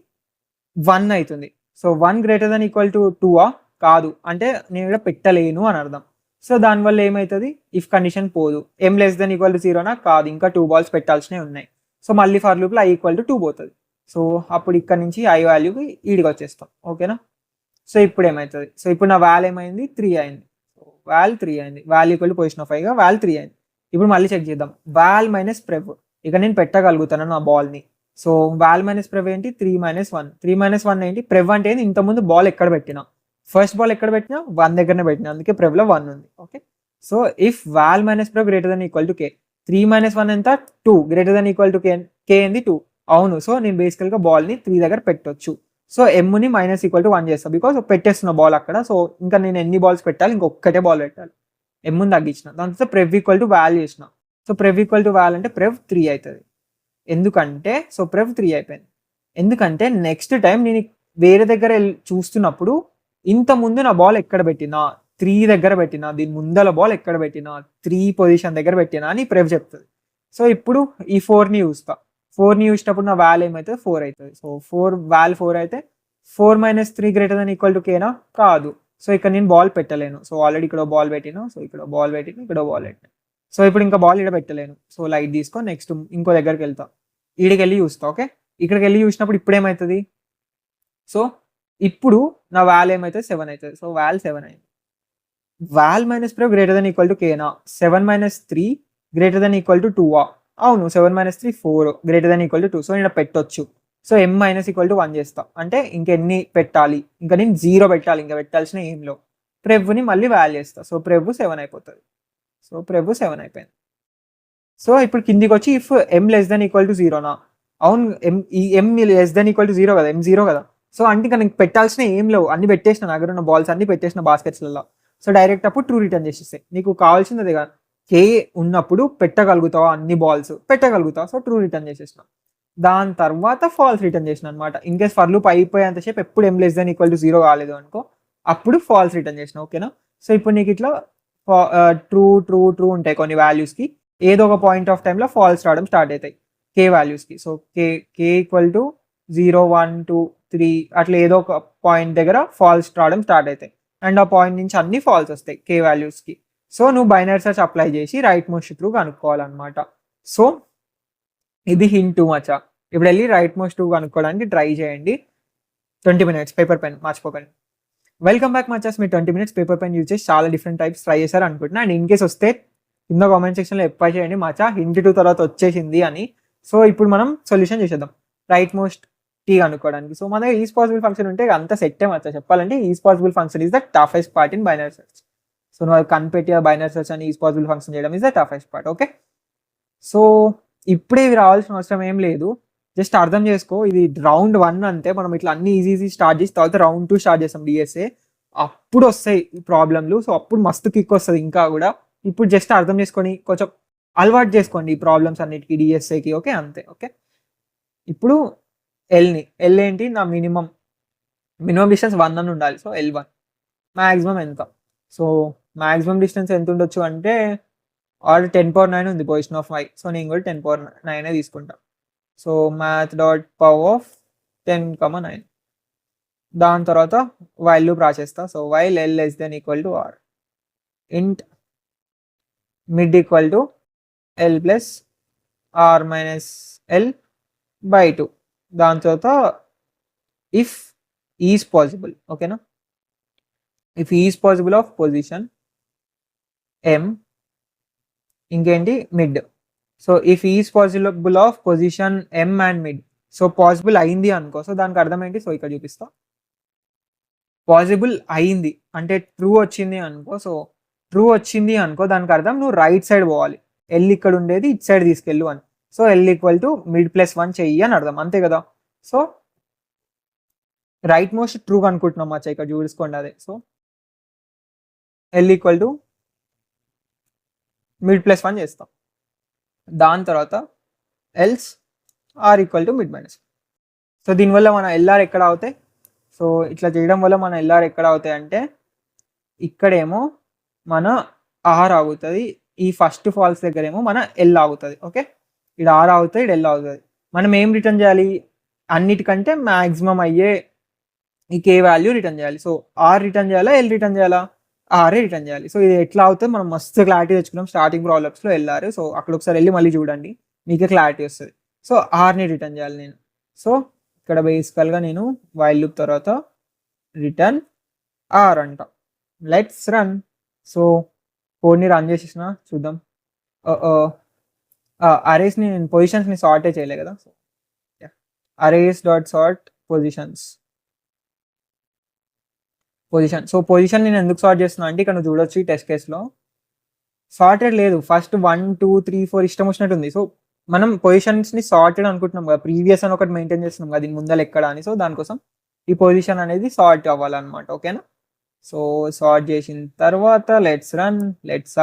1 అవుతుంది. So 1 greater than equal to 2 కాదు, అంటే నేను ఇక్కడ పెట్టలేను అని అర్థం. సో దానివల్ల ఏమవుతుంది, ఇఫ్ కండిషన్ పోదు. m less than equal to 0 కాదు, ఇంకా 2 బాల్స్ పెట్టాల్సినవి ఉన్నాయి. సో మళ్ళీ ఫర్ లూప్లో i ఈక్వల్ టు 2 పోతుంది. సో అప్పుడు ఇక్కడ నుంచి i వాల్యూకి ఈడికి వచ్చేస్తాం. ఓకేనా, సో ఇప్పుడు ఏమవుతుంది, సో ఇప్పుడు నా వాల్ ఏమైంది 3 అయింది. వాల్ 3 అయింది, wall equal to position of i గా వాల్ 3 అయింది. ఇప్పుడు మళ్ళీ చెక్ చేద్దాం, వాల్ మైనస్ ప్రెవ్, ఇక నేను పెట్టగలుగుతాను నా బాల్ని. సో వాల్ మైనస్ ప్రెవ్ ఏంటి 3 మైనస్ 1. 3 మైనస్ 1 ఏంటి, ప్రెవ్ అంటే ఏంటి, ఇంతకుముందు బాల్ ఎక్కడ పెట్టినా, ఫస్ట్ బాల్ ఎక్కడ పెట్టినా 1 దగ్గరనే పెట్టినా, అందుకే ప్రెవ్లో 1 ఉంది. Okay, so if val minus prev greater than equal to K, 3 minus 1 ఎంత 2, greater than equal to K, K ఏంది 2. అవును, సో నేను బేసికల్గా బాల్ని 3 దగ్గర పెట్టొచ్చు. సో ఎమ్ని మైనస్ ఈక్వల్ టు 1 చేస్తాను, బికాస్ పెట్టేస్తున్న బాల్ అక్కడ. సో ఇంకా నేను ఎన్ని బాల్స్ పెట్టాలి, ఇంకొక్కటే బాల్ పెట్టాలి, ఎమ్ని తగ్గించిన. దాని తర్వాత ప్రెవ్ ఈక్వల్ టు వాల్ చేసిన. సో ప్రెవ్ ఈక్వల్ టు వాల్ అంటే ప్రెవ్ 3 అవుతుంది. ఎందుకంటే సో ప్రెవ్ 3 అయిపోయింది. ఎందుకంటే నెక్స్ట్ టైం నేను వేరే దగ్గర చూస్తున్నప్పుడు ఇంత ముందు నా బాల్ ఎక్కడ పెట్టినా 3 దగ్గర పెట్టినా, దీని ముందల బాల్ ఎక్కడ పెట్టినా 3 పొజిషన్ దగ్గర పెట్టినా అని ప్రెవ్ చెప్తుంది. సో ఇప్పుడు ఈ 4ని చూస్తా, 4ని చూసినప్పుడు నా వాల్ ఏమైతే 4 అవుతుంది. సో 4 వాల్ 4 అయితే 4 minus 3 greater than equal to కేనా కాదు. సో ఇక్కడ నేను బాల్ పెట్టలేను. సో ఆల్రెడీ ఇక్కడ బాల్ పెట్టినా, సో ఇక్కడ బాల్ పెట్టినా, ఇక్కడ బాల్ పెట్టినా. సో ఇప్పుడు ఇంకా బాల్ ఇక్కడ పెట్టలేను. సో లైట్ తీసుకో, నెక్స్ట్ ఇంకో దగ్గరికి వెళ్తా, ఈడికి వెళ్ళి చూస్తా. ఓకే, ఇక్కడికి వెళ్ళి చూసినప్పుడు ఇప్పుడు ఏమవుతుంది, సో ఇప్పుడు నా వాల్ ఏమైతే 7 అవుతుంది. సో వాల్ 7 అయింది. Val minus prev greater than equal to కేనా, 7 minus 3 greater than equal to 2 అవును, 7 minus 3 4 greater than equal to 2. So ఇక్కడ పెట్టొచ్చు. So m minus equal to 1 చేస్తా, అంటే ఇంకెన్ని పెట్టాలి, ఇంకా నేను 0 పెట్టాలి, ఇంకా పెట్టాల్సిన ఏంలో. ప్రెవ్ని మళ్ళీ వాల్ చేస్తా. సో ప్రెవ్ 7 అయిపోతుంది. సో ప్రెవ్ 7 అయిపోయింది. సో ఇప్పుడు కిందికి వచ్చి if m less than equal to 0 అవును, m less than equal to 0 కదా, m 0 కదా. సో అంటే ఇంకా నేను పెట్టాల్సిన ఏం లేవు, అన్ని పెట్టేసిన, నా దగ్గర ఉన్న బాల్స్ అన్ని పెట్టేసిన బాస్కెట్స్లలో. సో డైరెక్ట్ అప్పుడు ట్రూ రిటర్న్ చేసేస్తాయి. నీకు కావాల్సింది అదే కదా, కే ఉన్నప్పుడు పెట్టగలుగుతావా అన్ని బాల్స్, పెట్టగలుగుతావు, సో ట్రూ రిటర్న్ చేసేసినాం. దాని తర్వాత ఫాల్స్ రిటర్న్ చేసిన అనమాట. ఇన్ కేస్ ఫర్ లూప్ అయిపోయేంతసేపు ఎప్పుడు m less than equal to 0 కాలేదు అనుకో, అప్పుడు ఫాల్స్ రిటర్న్ చేసిన. ఓకేనా? సో ఇప్పుడు నీకు ఇట్లా ట్రూ ట్రూ ట్రూ ఉంటాయి కొన్ని వాల్యూస్కి, ఏదో ఒక పాయింట్ ఆఫ్ టైంలో ఫాల్స్ రావడం స్టార్ట్ అవుతాయి కే వాల్యూస్కి. సో కే ఈక్వల్ టు 0 1 2 3 అట్లా ఏదో ఒక పాయింట్ దగ్గర ఫాల్స్ రావడం స్టార్ట్ అవుతాయి, అండ్ ఆ పాయింట్ నుంచి అన్ని ఫాల్స్ వస్తాయి కే వాల్యూస్కి. సో నువ్వు బైనరీ సెర్చ్ అప్లై చేసి రైట్ మోస్ట్ ట్రూ కనుక్కోవాలన్నమాట. సో ఇది హింట్ మచ్చా. ఇప్పుడు వెళ్ళి రైట్ మోస్ట్ ట్రూ కనుక్కోవడానికి ట్రై చేయండి. 20 minutes పేపర్ పెన్ మర్చిపోకండి. వెల్కమ్ బ్యాక్ మచాస్. మీరు 20 minutes పేపర్ పెన్ యూజ్ చేసి చాలా డిఫరెంట్ టైప్స్ ట్రై చేశారు అనుకుంటున్నా. అండ్ ఇన్ కేస్ వస్తే కింద కామెంట్ సెక్షన్లో ఎప్పై చేయండి మచా హింట్ 2 తర్వాత వచ్చేసింది అని. సో ఇప్పుడు మనం సొల్యూషన్ చేసేద్దాం రైట్ మోస్ట్ టీ కనుక్కోవడానికి. సో మన ఈజ్ పాసిబుల్ ఫంక్షన్ ఉంటే అంత సెట్టే మచ్చా. చెప్పాలంటే is possible function is the toughest part in binary search. So నువ్వు అది కనిపెట్టి ఆ బైనరీ సెర్చ్ అని ఈజ్ పాసిబుల్ ఫంక్షన్ చేయడం is the toughest part. Okay, so ఇప్పుడే ఇవి రావాల్సిన అవసరం ఏం లేదు. జస్ట్ అర్థం చేసుకో, ఇది రౌండ్ 1 అంతే. మనం ఇట్లా అన్ని ఈజీ స్టార్ట్ చేసి తర్వాత రౌండ్ 2 స్టార్ట్ చేస్తాం డిఎస్ఏ. అప్పుడు వస్తాయి ప్రాబ్లంలు. సో అప్పుడు మస్తు కిక్ వస్తుంది ఇంకా కూడా. ఇప్పుడు జస్ట్ అర్థం చేసుకొని కొంచెం అలవాటు చేసుకోండి ఈ ప్రాబ్లమ్స్ అన్నిటికీ డిఎస్ఏకి. ఓకే, అంతే. ఓకే, ఇప్పుడు ఎల్ ఏంటి, నా మినిమం డిస్టెన్స్ 1 అని ఉండాలి. సో L1 మ్యాక్సిమం ఎంత? సో మ్యాక్సిమం డిస్టెన్స్ ఎంత ఉండొచ్చు అంటే ఆర్ 10⁻9 ఉంది పొజిషన్ ఆఫ్ y. సో నేను కూడా 10⁻9 తీసుకుంటా. So math dot power of 10,9. దాని తర్వాత వైల్ లూప్ రాసేస్తా. So while L less than equal to R int mid equal to L plus R minus L by 2. దాని తర్వాత ఇఫ్ ఈజ్ పాసిబుల్. ఓకేనా? If is possible of position M, ఇంకేంటి mid. So if is possible of position M and mid. So possible అయింది అనుకో. సో దానికి అర్థం ఏంటి? సో ఇక్కడ చూపిస్తా. పాసిబుల్ అయింది అంటే ట్రూ వచ్చింది అనుకో. సో ట్రూ వచ్చింది అనుకో, దానికి అర్థం నువ్వు రైట్ సైడ్ పోవాలి. ఎల్ ఇక్కడ ఉండేది ఇటు సైడ్ తీసుకెళ్ళు అని. So L equal to mid plus 1 చెయ్యి అని అర్థం, అంతే కదా. సో రైట్ మోస్ట్ ట్రూ అనుకుంటున్నాం మచ్చా, ఇక్కడ చూసుకోండి అదే. So L equal to mid plus 1 చేస్తాం. దాని తర్వాత else R equal to mid minus. So దీనివల్ల మన ఎల్ఆర్ ఎక్కడ అవుతాయి? సో ఇట్లా చేయడం వల్ల మన ఎల్ఆర్ ఎక్కడ అవుతాయి అంటే ఇక్కడేమో మన ఆర్ ఆగుతుంది, ఈ ఫస్ట్ ఫాల్స్ దగ్గర ఏమో మన ఎల్ ఆగుతుంది. ఓకే, ఇక్కడ ఆర్ ఆగుతుంది, ఇక్కడ ఎల్ ఆగుతుంది. మనం ఏం రిటర్న్ చేయాలి? అన్నిటికంటే మ్యాక్సిమం అయ్యే ఈ కే వాల్యూ రిటర్న్ చేయాలి. సో ఆర్ రిటర్న్ చేయాలా, ఎల్ రిటర్న్ చేయాలా? ఆర్ఏ రిటర్న్ చేయాలి. సో ఇది ఎట్లా అవుతుంది మనం మస్తు క్లారిటీ తెచ్చుకున్నాం స్టార్టింగ్ ప్రాబ్లమ్స్లో ఎల్ఆర్. సో అక్కడ ఒకసారి వెళ్ళి మళ్ళీ చూడండి, మీకే క్లారిటీ వస్తుంది. సో ఆర్ని రిటర్న్ చేయాలి నేను. సో ఇక్కడ బేసికల్గా నేను వైల్ లూప్ తర్వాత రిటర్న్ ఆర్ అంట. Let's run. సో కోడ్ని రన్ చేసేసిన చూద్దాం. అరేస్ని నేను పొజిషన్స్ని సార్టే చేయలే కదా. So arrays dot sort position. So position నేను ఎందుకు సార్ట్ చేస్తున్నా అంటే ఇక్కడ నువ్వు చూడొచ్చు ఈ టెస్ట్ కేసులో సార్టెడ్ లేదు. ఫస్ట్ 1 2 3 4 ఇష్టం వచ్చినట్టు ఉంది. సో మనం పొజిషన్స్ని సార్టెడ్ అనుకుంటున్నాం కదా, ప్రీవియస్ అని ఒకటి మెయింటైన్ చేస్తున్నాం కదా దీని ముందర ఎక్కడ అని. సో దానికోసం ఈ పొజిషన్ అనేది సార్ట్ అవ్వాలన్నమాట. ఓకేనా? సో సార్ట్ చేసిన తర్వాత లెట్స్ రన్, లెట్స్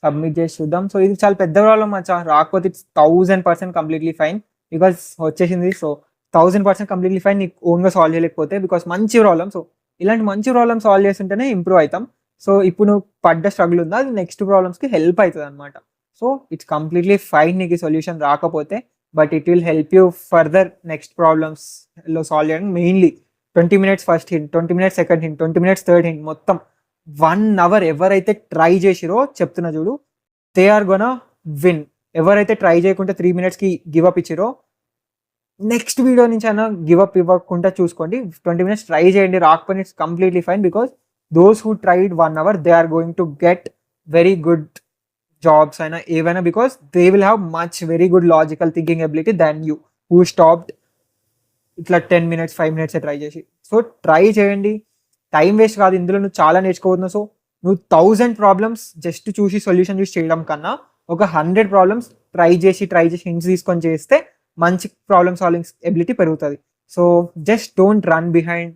సబ్మిట్ చేసి చూద్దాం. సో ఇది చాలా పెద్ద ప్రాబ్లం మచ్చా, రాకపోతే ఇట్స్ 1000% కంప్లీట్లీ ఫైన్ బికాస్ వచ్చేసింది. సో 1000% కంప్లీట్లీ ఫైన్ నీకు ఓన్గా సాల్వ్ చేయలేకపోతే, బికాస్ మంచి ప్రాబ్లం. సో ఇలాంటి మంచి ప్రాబ్లమ్ సాల్వ్ చేస్తుంటేనే ఇంప్రూవ్ అవుతాం. సో ఇప్పుడు నువ్వు పడ్డ స్ట్రగుల్ ఉందా, అది నెక్స్ట్ ప్రాబ్లమ్స్కి హెల్ప్ అవుతుంది అనమాట. సో ఇట్స్ కంప్లీట్లీ ఫైన్ నీకు ఈ సొల్యూషన్ రాకపోతే, but it will help you further next ప్రాబ్లమ్స్లో సాల్వ్ చేయడానికి. Mainly 20 minutes first hint, 20 minutes second hint, 20 minutes third hint, మొత్తం 1 hour ఎవరైతే ట్రై చేసిరో చెప్తున్నా చూడు, దే ఆర్ గోనా విన్. ఎవరైతే ట్రై చేయకుండా 3 minutesకి గివప్ ఇచ్చిరో నెక్స్ట్ వీడియో నుంచి అయినా గివప్ ఇవ్వకుండా చూసుకోండి. 20 minutes ట్రై చేయండి, రాకపోతే it's completely fine because those who tried 1 hour they are going to get very good jobs అయినా ఏవైనా, because they will have much very good logical thinking ability than you who stopped ఇట్లా 10 minutes 5 minutes ట్రై చేసి. సో ట్రై చేయండి, టైం వేస్ట్ కాదు, ఇందులో నువ్వు చాలా నేర్చుకోవద్దు. సో నువ్వు 1000 ప్రాబ్లమ్స్ జస్ట్ చూసి సొల్యూషన్ చూసి చేయడం కన్నా ఒక 100 ప్రాబ్లమ్స్ ట్రై చేసి హింట్స్ తీసుకొని చేస్తే మంచి ప్రాబ్లమ్ సాల్వింగ్ ఎబిలిటీ పెరుగుతుంది. So just don't run behind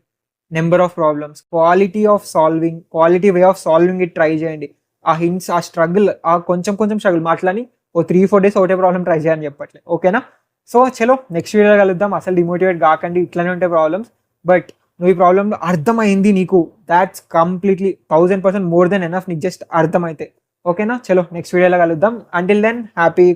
number of problems, quality way of solving it try చేయండి. ఆ హింట్స్, ఆ స్ట్రగుల్, ఆ కొంచెం కొంచెం స్ట్రగుల్ మాట్లాడి ఓ 3-4 డేస్ ఒకటే ప్రాబ్లమ్ ట్రై చేయని చెప్పట్లే. ఓకేనా? సో చలో నెక్స్ట్ వీడియో కలుద్దాం. అసలు డిమోటివేట్ కాకండి, ఇట్లానే ఉంటాయి ప్రాబ్లమ్స్. బట్ నువ్వు ఈ ప్రాబ్లమ్ అర్థమైంది నీకు, that's completely 1000% more than enough. నీకు జస్ట్ అర్థమైతే. ఓకేనా? చలో నెక్స్ట్ వీడియోలో కలుద్దాం. Until then happy